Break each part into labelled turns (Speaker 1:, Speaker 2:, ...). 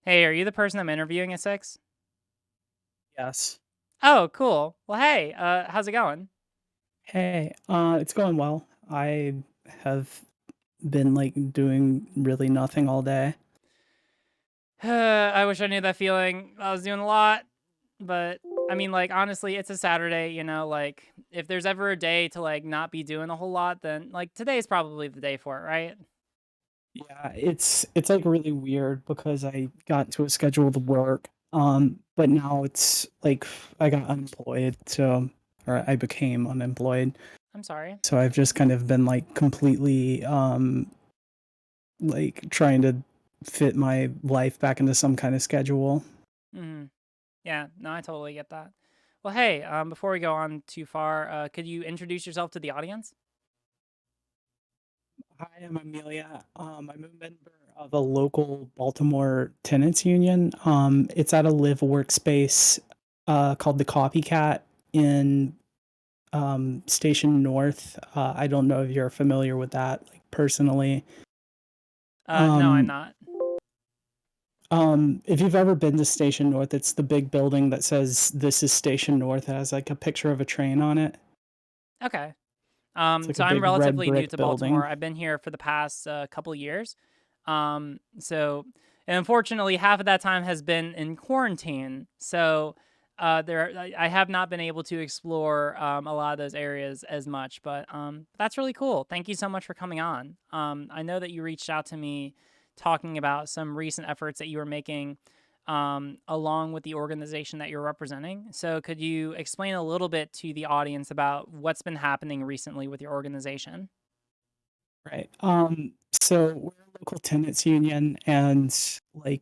Speaker 1: Hey, are you the person I'm interviewing at 6?
Speaker 2: Yes.
Speaker 1: Oh, cool. Well, hey, how's it going?
Speaker 2: Hey, it's going well. I have been doing really nothing all day.
Speaker 1: I wish I knew that feeling. I was doing a lot, but I mean, like, honestly, it's a Saturday, like, if there's ever a day to, like, not be doing a whole lot, then, like, today's probably the day for it, right?
Speaker 2: Yeah, it's like really weird because I got into a schedule to work, but now it's like I got unemployed, so or I became unemployed.
Speaker 1: I'm sorry.
Speaker 2: So I've just kind of been like completely like trying to fit my life back into some kind of schedule.
Speaker 1: Mhm. Yeah, no, I totally get that. Well, hey, before we go on too far, could you introduce yourself to the audience?
Speaker 2: Hi, I'm Amelia. I'm a member of a local Baltimore tenants union. It's at a live workspace called the Copycat in Station North. I don't know if you're familiar with that, like personally.
Speaker 1: No, I'm
Speaker 2: Um,
Speaker 1: not.
Speaker 2: if you've ever been to Station North, it's the big building that says "This is Station North." It has like a picture of a train on it.
Speaker 1: Okay.
Speaker 2: It's like
Speaker 1: So
Speaker 2: a
Speaker 1: I'm
Speaker 2: big red
Speaker 1: relatively new
Speaker 2: brick
Speaker 1: to
Speaker 2: building.
Speaker 1: Baltimore. I've been here for the past couple years. So, and unfortunately, half of that time has been in quarantine. So, I have not been able to explore a lot of those areas as much. But that's really cool. Thank you so much for coming on. I know that you reached out to me talking about some recent efforts that you were making along with the organization that you're representing. So, could you explain a little bit to the audience about what's been happening recently with your organization?
Speaker 2: Right. So we're a local tenants union, and like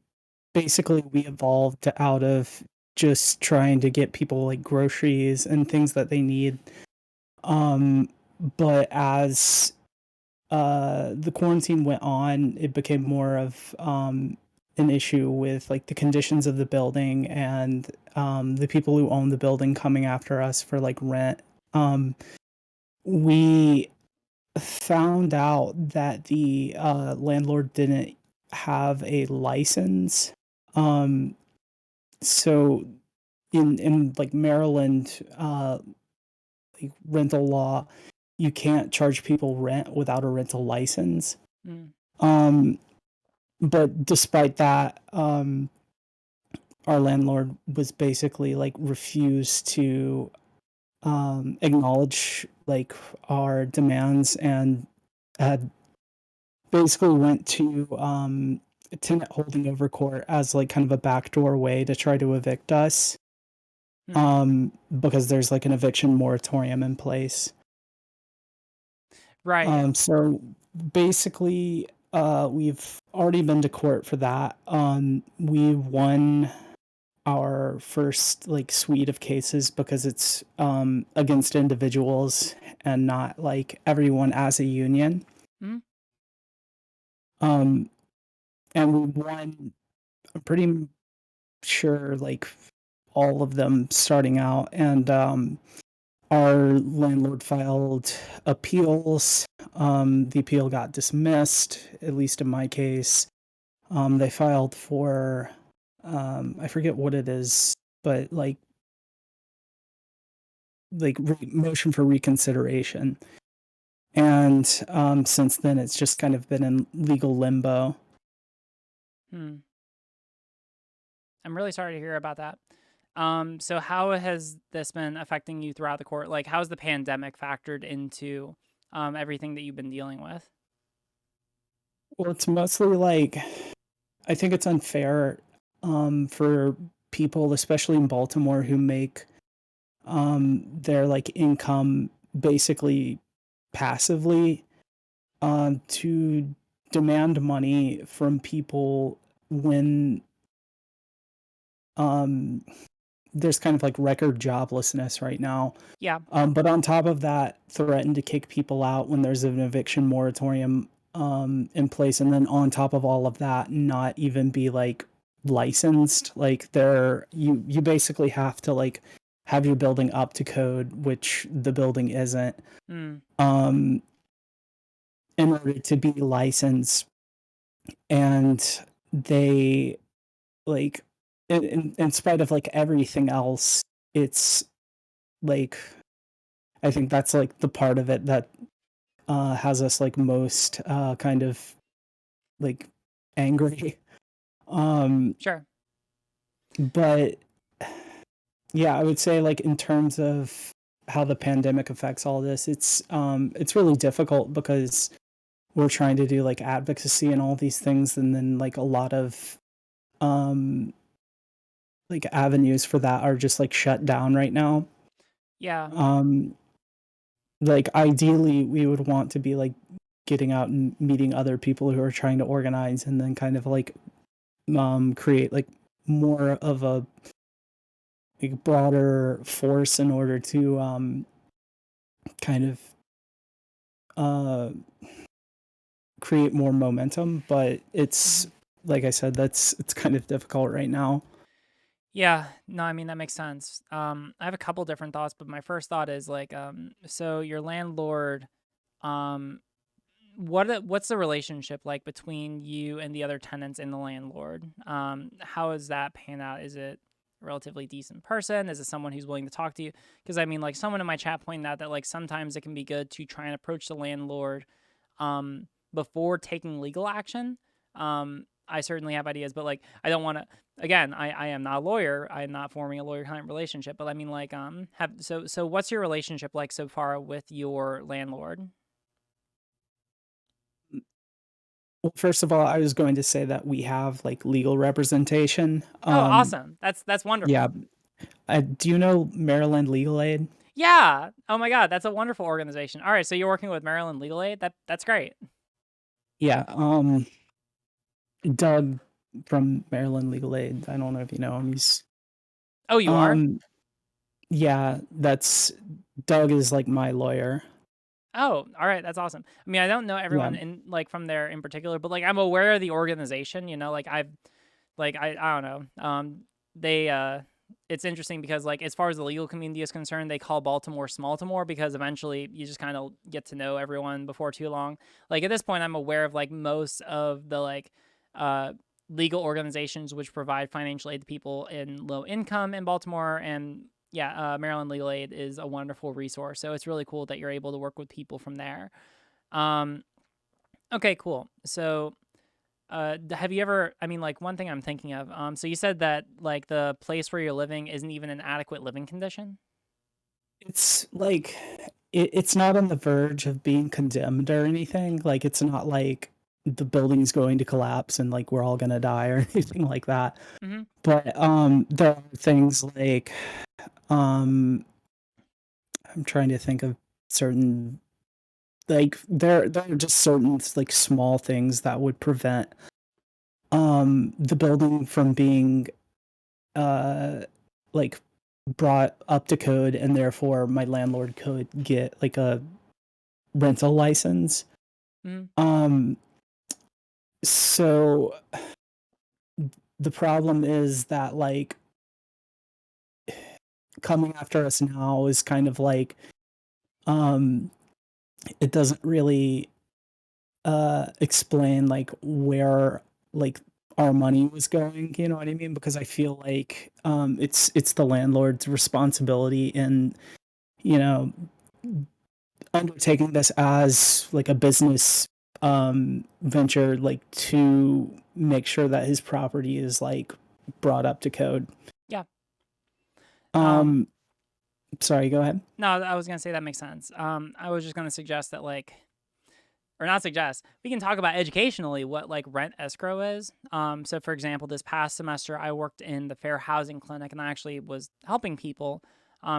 Speaker 2: basically we evolved out of just trying to get people like groceries and things that they need. Um, but as the quarantine went on, it became more of an issue with like the conditions of the building and the people who own the building coming after us for like rent. We found out that the landlord didn't have a license. Um, so in like Maryland, like rental law, you can't charge people rent without a rental license.
Speaker 1: Mm,
Speaker 2: Um, but despite that, our landlord was basically like refused to acknowledge like our demands and had basically went to tenant holding over court as like kind of a backdoor way to try to evict us
Speaker 1: mm.
Speaker 2: because there's like an eviction moratorium in place.
Speaker 1: Right.
Speaker 2: So basically we've already been to court for that. We won our first like suite of cases because it's against individuals and not like everyone as a union.
Speaker 1: Mm,
Speaker 2: um and we won, I'm pretty sure, like all of them starting out. And our landlord filed appeals. The appeal got dismissed, at least in my case. They filed for, I forget what it is, but motion for reconsideration. And since then, it's just kind of been in legal limbo.
Speaker 1: mm. I'm really sorry to hear about that. So how has this been affecting you throughout the court? Like, how's the pandemic factored into everything that you've been dealing with?
Speaker 2: Well, it's mostly like I think it's unfair for people, especially in Baltimore, who make their like income basically passively, to demand money from people when um, there's kind of like record joblessness right now.
Speaker 1: Yeah.
Speaker 2: But on top of that, threaten to kick people out when there's an eviction moratorium in place, and then on top of all of that, not even be like licensed. Like you basically have to like have your building up to code, which the building isn't,
Speaker 1: Mm,
Speaker 2: um, in order to be licensed. And they like in spite of like everything else, it's like I think that's like the part of it that has us like most kind of like angry. Um,
Speaker 1: Sure.
Speaker 2: but yeah, I would say like in terms of how the pandemic affects all this, it's really difficult because we're trying to do like advocacy and all these things, and then like a lot of um like avenues for that are just like shut down right now.
Speaker 1: Yeah.
Speaker 2: Um, like ideally, we would want to be like getting out and meeting other people who are trying to organize, and then kind of like create like more of a like broader force in order to kind of uh create more momentum, but it's
Speaker 1: Mhm.
Speaker 2: like I said, it's kind of difficult right now.
Speaker 1: Yeah, no, I mean that makes sense. I have a couple different thoughts, but my first thought is like, so your landlord, um, what's the relationship like between you and the other tenants and the landlord? How is that pan out? Is it a relatively decent person? Is it someone who's willing to talk to you? Because I mean, like someone in my chat pointed out that like sometimes it can be good to try and approach the landlord, before taking legal action. I certainly have ideas, but like I don't want to. Again, I am not a lawyer. I am not forming a lawyer-client relationship. But I mean, like, have so what's your relationship like so far with your landlord?
Speaker 2: Well, first of all, I was going to say that we have like legal representation.
Speaker 1: Oh, awesome. That's
Speaker 2: Yeah,
Speaker 1: wonderful.
Speaker 2: do you know Maryland Legal Aid?
Speaker 1: Yeah. Oh my God, that's a wonderful organization. All right, so you're working with Maryland Legal Aid. That's great.
Speaker 2: Yeah, Doug from Maryland Legal Aid. I don't know if you know him.
Speaker 1: Oh, you are?
Speaker 2: Um, yeah, that's Doug is like my lawyer.
Speaker 1: Oh, all right, that's awesome. I mean, I don't know
Speaker 2: Yeah,
Speaker 1: everyone in like from there in particular, but like I'm aware of the organization, like I don't know. They it's interesting because like as far as the legal community is concerned, they call Baltimore Smalltimore because eventually you just kind of get to know everyone before too long. Like at this point I'm aware of like most of the like uh legal organizations which provide financial aid to people in low income in Baltimore, and yeah, Maryland Legal Aid is a wonderful resource. So it's really cool that you're able to work with people from there. Um okay, cool. So have you ever? I mean, like one thing I'm thinking of. So you said that like the place where you're living isn't even an adequate living condition.
Speaker 2: it's like it's not on the verge of being condemned or anything. Like it's not like the building's going to collapse and like we're all gonna die or anything like that.
Speaker 1: Mm-hmm.
Speaker 2: But there are things like um I'm trying to think of certain like there are just certain like small things that would prevent the building from being uh like brought up to code, and therefore my landlord could get like a rental license.
Speaker 1: Mm-hmm.
Speaker 2: um so the problem is that like coming after us now is kind of like um it doesn't really explain like where like our money was going, you know what I mean? Because I feel like it's the landlord's responsibility in, you know, undertaking this as like a business venture, like to make sure that his property is like brought up to code.
Speaker 1: Yeah. Um.
Speaker 2: um Sorry, go ahead.
Speaker 1: No, I was gonna say that makes sense. I was just gonna suggest that like, or not suggest. We can talk about educationally what like rent escrow is. So for example, this past semester I worked in the fair housing clinic, and I actually was helping people.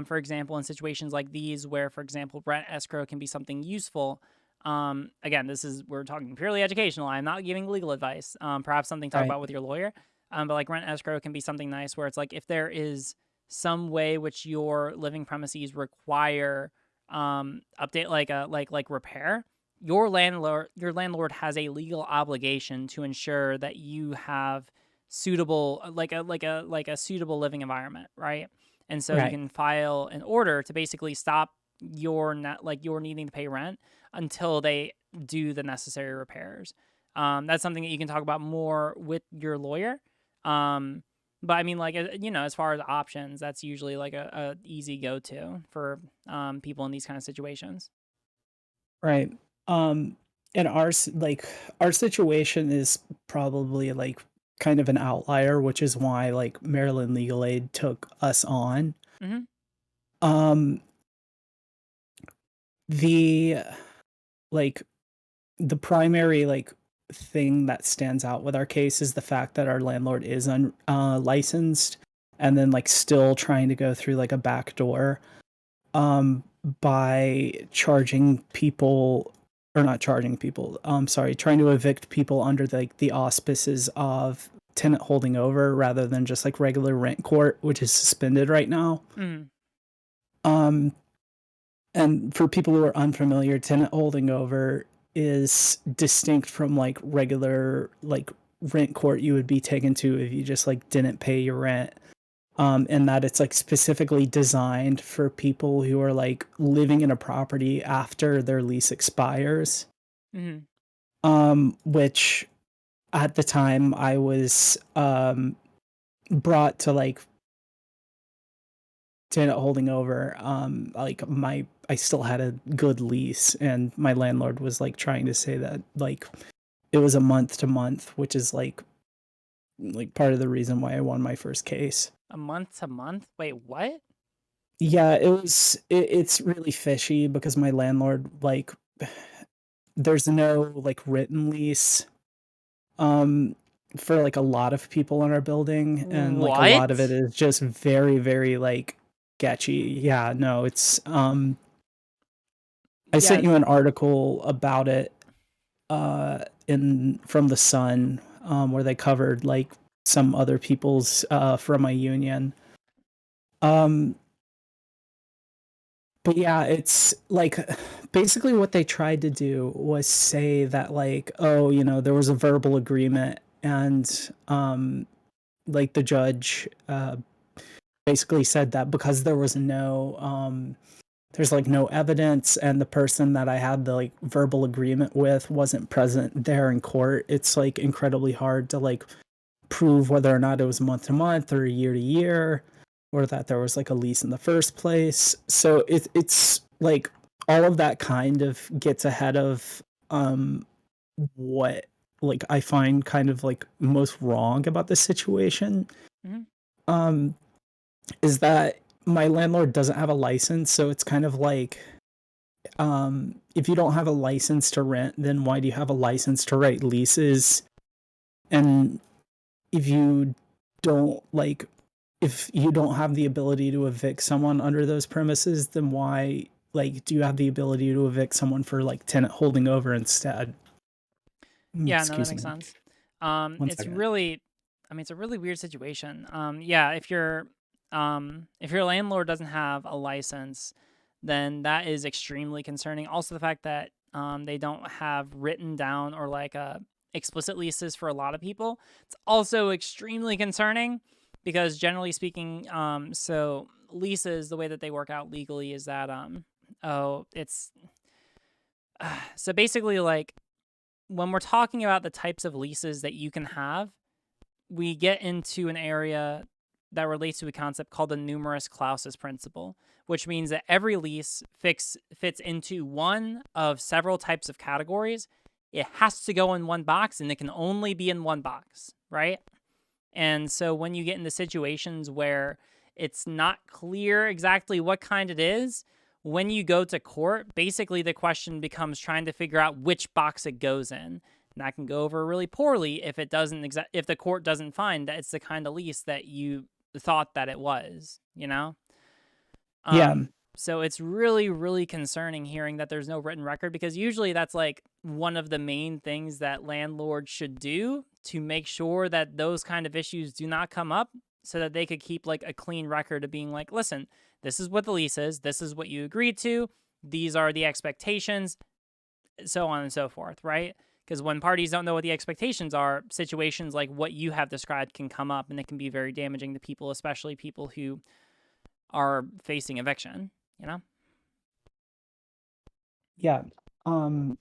Speaker 1: For example, in situations like these, where, for example, rent escrow can be something useful. Again, we're talking purely educational. I'm not giving legal advice. Perhaps something to talk
Speaker 2: Right.
Speaker 1: about with your lawyer. But like rent escrow can be something nice, where it's like if there is some way which your living premises require update like a like repair, your landlord has a legal obligation to ensure that you have suitable like a suitable living environment, right? And so you
Speaker 2: Right.
Speaker 1: can file an order to basically stop your needing to pay rent until they do the necessary repairs. That's something that you can talk about more with your lawyer. Um, but I mean, like, as far as options, that's usually like a easy go to for people in these kind of situations.
Speaker 2: Right. Um, and like our situation is probably like kind of an outlier, which is why like Maryland Legal Aid took us on.
Speaker 1: Hmm.
Speaker 2: Um, the like the primary like thing that stands out with our case is the fact that our landlord is licensed and then like still trying to go through like a back door um by charging people or not charging people sorry, trying to evict people under like the auspices of tenant holding over rather than just like regular rent court, which is suspended right now.
Speaker 1: Hmm.
Speaker 2: um and for people who are unfamiliar, tenant holding over is distinct from like regular like rent court you would be taken to if you just like didn't pay your rent. And that it's like specifically designed for people who are like living in a property after their lease expires.
Speaker 1: Hmm.
Speaker 2: Which at the time I was brought to like tenant holding over. Like I still had a good lease, and my landlord was like trying to say that like it was a month to month, which is like part of the reason why I won my first case.
Speaker 1: A month to month? Wait, what?
Speaker 2: Yeah, it's really fishy because my landlord like there's no like written lease um for like a lot of people in our building, and like a lot of it
Speaker 1: What?
Speaker 2: is just very very like sketchy. Yeah, no, it's I sent
Speaker 1: Yeah.
Speaker 2: you an article about it in from the Sun, where they covered like some other people's from my union. Um but yeah, it's like basically what they tried to do was say that like, oh, there was a verbal agreement, and like the judge basically said that because there was no there's like no evidence, and the person that I had the like verbal agreement with wasn't present there in court, it's like incredibly hard to like prove whether or not it was month to month or year to year, or that there was like a lease in the first place. So it's like all of that kind of gets ahead of what like I find kind of like most wrong about this situation.
Speaker 1: Hmm.
Speaker 2: Um is that my landlord doesn't have a license, so it's kind of like if you don't have a license to rent, then why do you have a license to write leases? And if you don't like if you don't have the ability to evict someone under those premises, then why like do you have the ability to evict someone for like tenant holding over instead?
Speaker 1: Yeah, no, that
Speaker 2: Excuse
Speaker 1: makes
Speaker 2: me.
Speaker 1: sense.
Speaker 2: One
Speaker 1: It's
Speaker 2: second.
Speaker 1: really, I mean, it's a really weird situation. Yeah, if your landlord doesn't have a license, then that is extremely concerning. Also, the fact that they don't have written down or like explicit leases for a lot of people, it's also extremely concerning because generally speaking, so leases, the way that they work out legally is that oh, it's so basically like when we're talking about the types of leases that you can have, we get into an area that relates to a concept called the numerus clausus principle, which means that every lease fits into one of several types of categories. It has to go in one box and it can only be in one box, right? And so when you get into situations where it's not clear exactly what kind it is, when you go to court, basically the question becomes trying to figure out which box it goes in. And that can go over really poorly if it doesn't if the court doesn't find that it's the kind of lease that you thought that it was, you know?
Speaker 2: Yeah.
Speaker 1: So it's really, really concerning hearing that there's no written record because usually that's like one of the main things that landlords should do to make sure that those kind of issues do not come up so that they could keep like a clean record of being like, listen, this is what the lease is, this is what you agreed to, these are the expectations, so on and so forth, right? Because when parties don't know what the expectations are, situations like what you have described can come up and it can be very damaging to people, especially people who are facing eviction, you know?
Speaker 2: Yeah. Um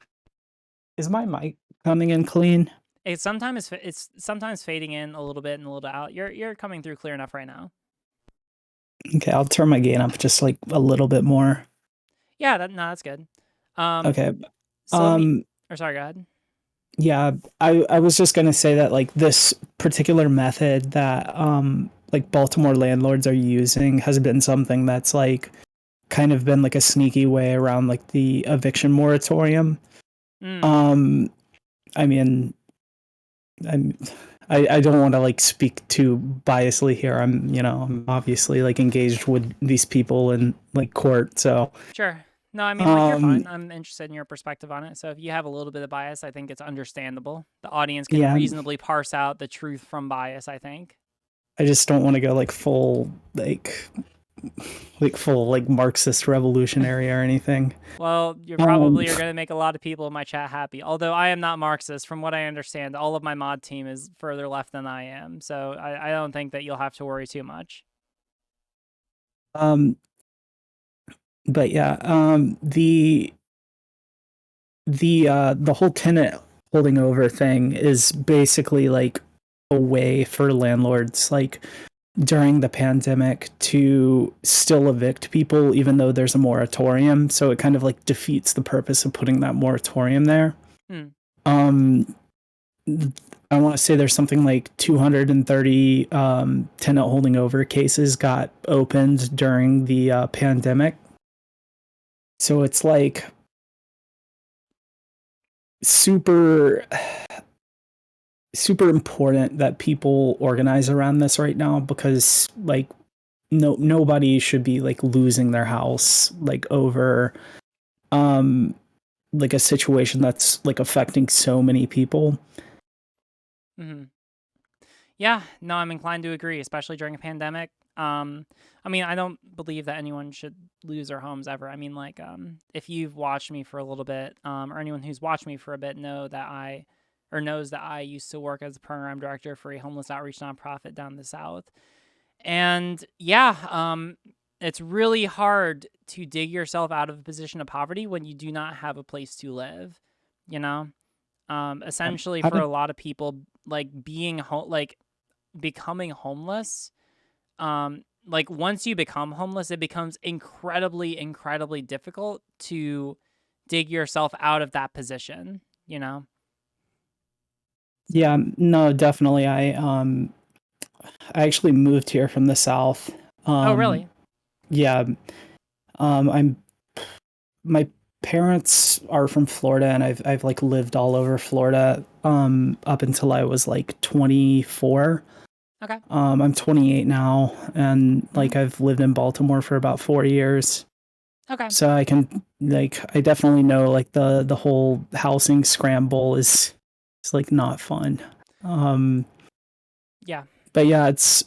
Speaker 2: is my mic coming in clean?
Speaker 1: It's sometimes fading in a little bit and a little out. You're coming through clear enough right now.
Speaker 2: Okay, I'll turn my gain up just like a little bit more.
Speaker 1: Yeah, that's good. Um,
Speaker 2: Okay.
Speaker 1: so let me.
Speaker 2: Um,
Speaker 1: Or sorry, go ahead.
Speaker 2: yeah, I was just gonna say that like this particular method that like Baltimore landlords are using has been something that's like kind of been like a sneaky way around like the eviction moratorium.
Speaker 1: Mm,
Speaker 2: Um, I mean, I'm I don't want to like speak too biasly here. I'm obviously like engaged with these people in like court, so
Speaker 1: sure. No, I mean, like, you're
Speaker 2: um
Speaker 1: fine. I'm interested in your perspective on it. So if you have a little bit of bias, I think it's understandable. The audience can
Speaker 2: yeah,
Speaker 1: reasonably parse out the truth from bias, I think.
Speaker 2: I just don't want to go like full like full like Marxist revolutionary or anything.
Speaker 1: Well, you
Speaker 2: Um
Speaker 1: probably are going to make a lot of people in my chat happy. Although I am not Marxist, from what I understand, all of my mod team is further left than I am. So I don't think that you'll have to worry too much.
Speaker 2: um but yeah, the whole tenant holding over thing is basically like a way for landlords like during the pandemic to still evict people even though there's a moratorium, so it kind of like defeats the purpose of putting that moratorium there.
Speaker 1: Hmm.
Speaker 2: um I want to say there's something like 230 tenant holding over cases got opened during the pandemic, so it's like super super important that people organize around this right now, because like nobody should be like losing their house like over um like a situation that's like affecting so many people.
Speaker 1: Hmm. Yeah, no, I'm inclined to agree, especially during a pandemic. I mean, I don't believe that anyone should lose their homes ever. I mean, like, if you've watched me for a little bit, or anyone who's watched me for a bit knows that I used to work as a program director for a homeless outreach nonprofit down the South. And yeah, it's really hard to dig yourself out of a position of poverty when you do not have a place to live, you know? Essentially,
Speaker 2: How
Speaker 1: for a
Speaker 2: did
Speaker 1: lot of people, like becoming homeless, like once you become homeless, it becomes incredibly difficult to dig yourself out of that position, you know? So,
Speaker 2: Yeah, no, definitely. I actually moved here from the south.
Speaker 1: oh,
Speaker 2: um
Speaker 1: really?
Speaker 2: yeah. I'm My parents are from Florida, and I've like lived all over Florida up until I was like 24.
Speaker 1: Okay.
Speaker 2: I'm 28 now, and
Speaker 1: Hmm.
Speaker 2: like I've lived in Baltimore for about 4 years.
Speaker 1: Okay.
Speaker 2: So I definitely know like the whole housing scramble is it's like not fun. Um
Speaker 1: Yeah.
Speaker 2: but yeah, it's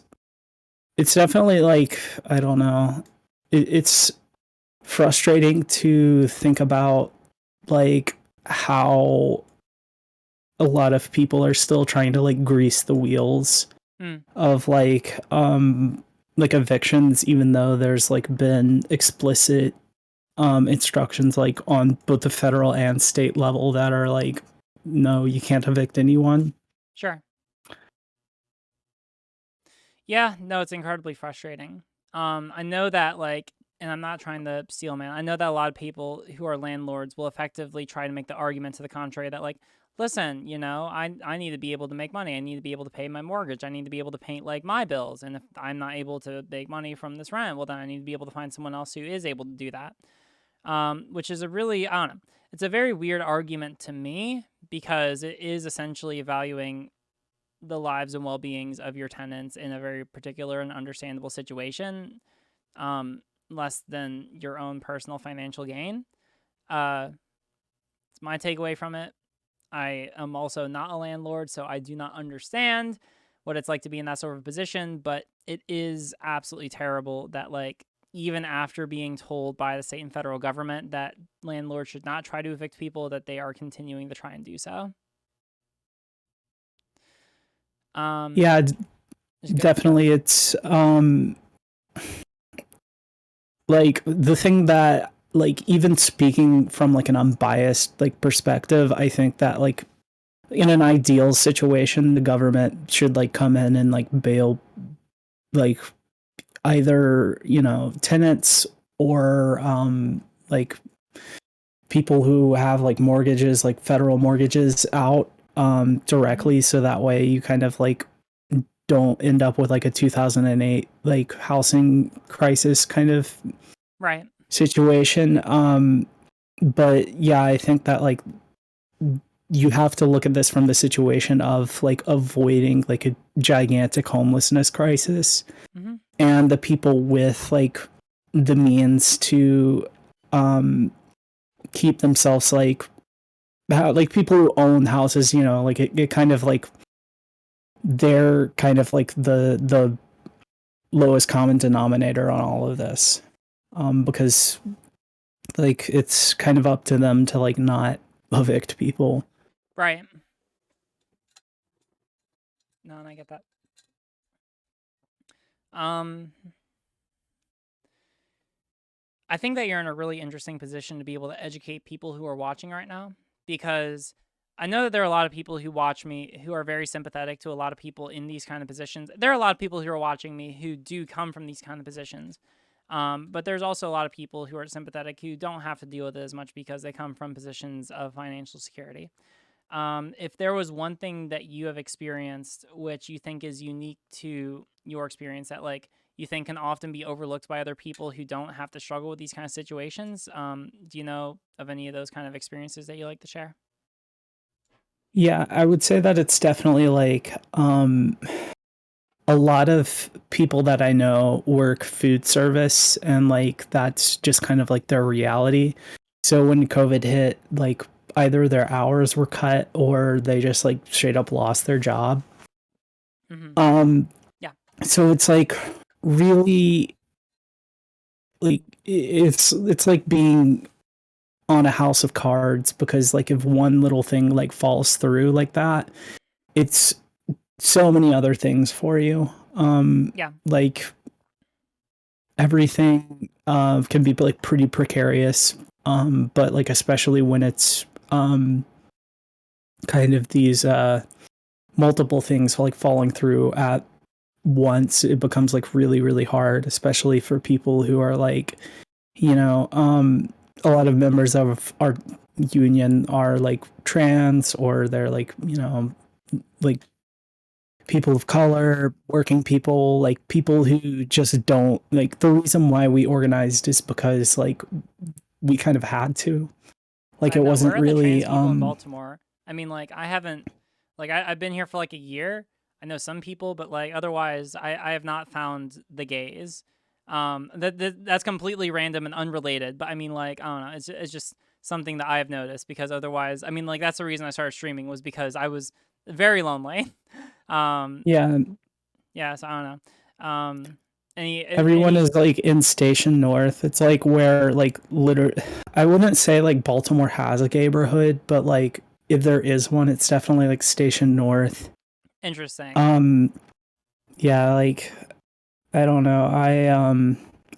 Speaker 2: definitely like I don't know. It's frustrating to think about like how a lot of people are still trying to like grease the wheels
Speaker 1: Mm,
Speaker 2: of like evictions, even though there's like been explicit instructions like on both the federal and state level that are like, no, you can't evict anyone.
Speaker 1: sure. Yeah, no, it's incredibly frustrating. I know that like, and I'm not trying to steal man. I know that a lot of people who are landlords will effectively try to make the argument to the contrary that like, listen, I need to be able to make money. I need to be able to pay my mortgage. I need to be able to pay like my bills. And if I'm not able to make money from this rent, well then I need to be able to find someone else who is able to do that. Which is a really, I don't know. It's a very weird argument to me because it is essentially valuing the lives and well-beings of your tenants in a very particular and understandable situation, um, less than your own personal financial gain. Uh, it's my takeaway from it. I am also not a landlord, so I do not understand what it's like to be in that sort of position, but it is absolutely terrible that like even after being told by the state and federal government that landlords should not try to evict people, that they are continuing to try and do so. Um,
Speaker 2: Yeah,
Speaker 1: just go ahead.
Speaker 2: definitely. It's like the thing that like even speaking from like an unbiased like perspective, I think that like in an ideal situation, the government should like come in and like bail like either, you know, tenants or like people who have like mortgages, like federal mortgages out
Speaker 1: Mhm.
Speaker 2: directly, so that way you kind of like don't end up with like a 2008 like housing crisis kind of
Speaker 1: Right.
Speaker 2: situation. But yeah, I think that like you have to look at this from the situation of like avoiding like a gigantic homelessness crisis,
Speaker 1: Mhm.
Speaker 2: and the people with like the means to um keep themselves like people who own houses, you know, like it kind of like they're kind of like the lowest common denominator on all of this, because like it's kind of up to them to like not evict people.
Speaker 1: Right. No, and I get that. Um, I think that you're in a really interesting position to be able to educate people who are watching right now, because I know that there are a lot of people who watch me who are very sympathetic to a lot of people in these kind of positions. There are a lot of people who are watching me who do come from these kind of positions. But there's also a lot of people who are sympathetic who don't have to deal with it as much because they come from positions of financial security. If there was one thing that you have experienced which you think is unique to your experience that like you think can often be overlooked by other people who don't have to struggle with these kind of situations, do you know of any of those kind of experiences that you like to share?
Speaker 2: Yeah, I would say that it's definitely like a lot of people that I know work food service, and like that's just kind of like their reality. So when COVID hit, like either their hours were cut or they just like straight up lost their job.
Speaker 1: Mm-hmm.
Speaker 2: Um
Speaker 1: Yeah.
Speaker 2: so it's like really like it's like being on a house of cards, because like if one little thing like falls through like that, it's so many other things for you.
Speaker 1: Yeah.
Speaker 2: Like everything can be like pretty precarious, but like especially when it's kind of these multiple things like falling through at once, it becomes like really really hard, especially for people who are like, you know, a lot of members of our union are like trans, or they're like, you know, like people of color, working people, like people who just don't like, the reason why we organized is because like we kind of had to. Like
Speaker 1: Right.
Speaker 2: it
Speaker 1: Now,
Speaker 2: wasn't
Speaker 1: where are the
Speaker 2: really
Speaker 1: trans people in Baltimore? I mean, like, I haven't, like, I've been here for like a year. I know some people, but like, otherwise, I have not found the gays. That's completely random and unrelated. But I mean, like, I don't know. It's just something that I have noticed because otherwise, I mean, like, that's the reason I started streaming was because I was very lonely. um,
Speaker 2: yeah,
Speaker 1: yeah. So I don't know.
Speaker 2: everyone
Speaker 1: Any,
Speaker 2: is like in Station North. It's like where like literally, I wouldn't say like Baltimore has a neighborhood, but like if there is one, it's definitely like Station North.
Speaker 1: interesting.
Speaker 2: Um yeah, like I don't know.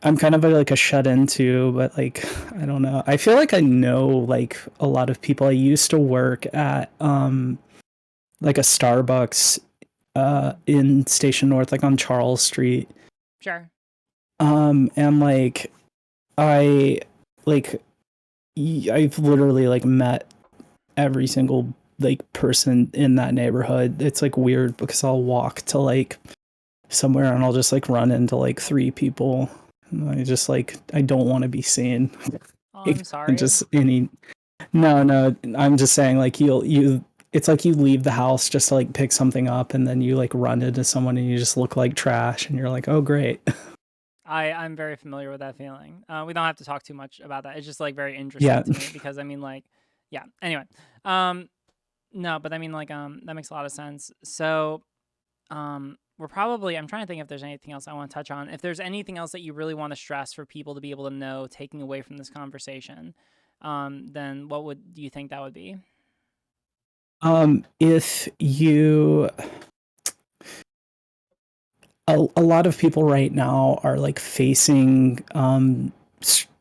Speaker 2: I'm kind of like a shut in too, but like I don't know. I feel like I know like a lot of people. I used to work at like a Starbucks in Station North, like on Charles Street.
Speaker 1: Sure.
Speaker 2: And like I like I've literally like met every single like person in that neighborhood. It's like weird because I'll walk to like somewhere and I'll just like run into like three people. And I just like I don't want to be seen.
Speaker 1: Oh, I'm
Speaker 2: And
Speaker 1: sorry.
Speaker 2: just any no, I'm just saying like you it's like you leave the house just to like pick something up, and then you like run into someone and you just look like trash, and you're like, oh great.
Speaker 1: I'm very familiar with that feeling. We don't have to talk too much about that. It's just like very
Speaker 2: Yeah.
Speaker 1: interesting to me because I mean, like, yeah. Anyway, um, no, but I mean, like, that makes a lot of sense. So, we're probably. I'm trying to think if there's anything else I want to touch on. If there's anything else that you really want to stress for people to be able to know, taking away from this conversation, then what would do you think that would be?
Speaker 2: If you a lot of people right now are like facing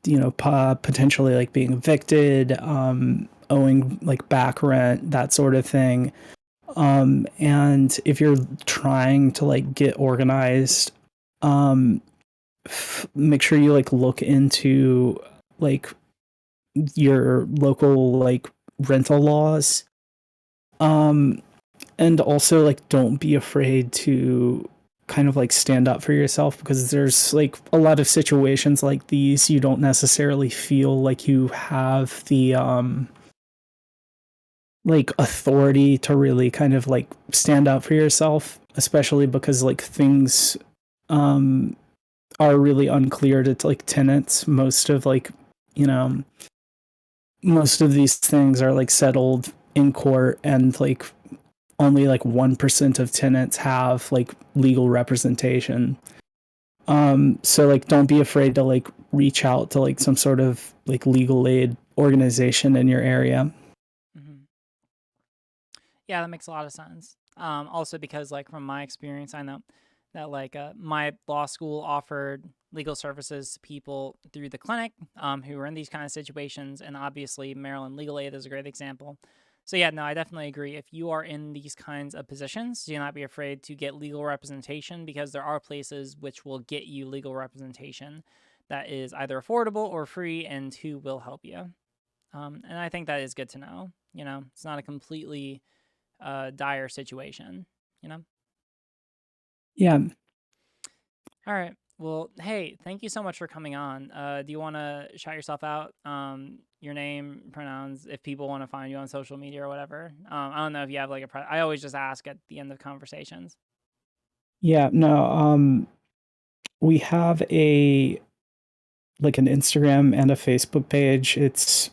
Speaker 2: you know, potentially like being evicted, owing like back rent, that sort of thing. And if you're trying to like get organized, um, make sure you like look into like your local like rental laws. Um, and also like don't be afraid to kind of like stand up for yourself, because there's like a lot of situations like these you don't necessarily feel like you have the like authority to really kind of like stand up for yourself, especially because like things um are really unclear to like tenants. Most of like, you know, most of these things are like settled in court, and like only like 1% of tenants have like legal representation. So like don't be afraid to like reach out to like some sort of like legal aid organization in your area.
Speaker 1: Hmm. Yeah, that makes a lot of sense. Also because like from my experience, I know that like my law school offered legal services to people through the clinic who were in these kind of situations, and obviously Maryland Legal Aid is a great example. So yeah, no, I definitely agree. If you are in these kinds of positions, do not be afraid to get legal representation, because there are places which will get you legal representation that is either affordable or free and who will help you. And I think that is good to know. You know, it's not a completely dire situation, you know?
Speaker 2: Yeah.
Speaker 1: All right. Well, hey, thank you so much for coming on. Do you want to shout yourself out? Your name, pronouns, if people want to find you on social media or whatever. I don't know if you have like I always just ask at the end of conversations.
Speaker 2: Yeah, no, we have a like an Instagram and a Facebook page. It's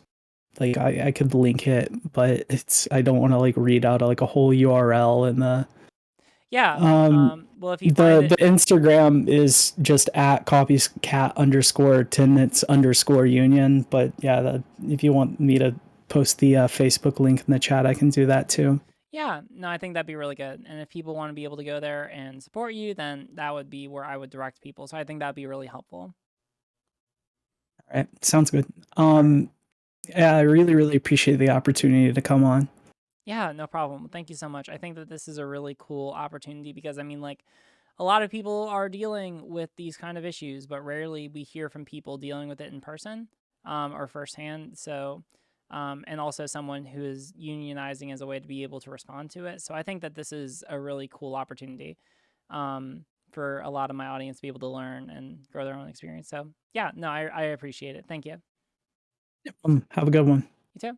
Speaker 2: like I could link it, but it's I don't want to like read out like a whole URL. And
Speaker 1: Yeah.
Speaker 2: um
Speaker 1: Well, if you find
Speaker 2: the
Speaker 1: it,
Speaker 2: Instagram is just at copies cat underscore tenants underscore union. But yeah, if you want me to post the Facebook link in the chat, I can do that too.
Speaker 1: yeah, no, I think that'd be really good. And if people want to be able to go there and support you, then that would be where I would direct people. So I think that'd be really helpful.
Speaker 2: All right, sounds good.
Speaker 1: All right.
Speaker 2: Yeah, I really really appreciate the opportunity to come on.
Speaker 1: Yeah, no problem. Thank you so much. I think that this is a really cool opportunity because I mean, like, a lot of people are dealing with these kind of issues, but rarely we hear from people dealing with it in person or firsthand. So, and also someone who is unionizing as a way to be able to respond to it. So I think that this is a really cool opportunity for a lot of my audience to be able to learn and grow their own experience. So yeah, no, I appreciate it. Thank you.
Speaker 2: Have a good one.
Speaker 1: You too.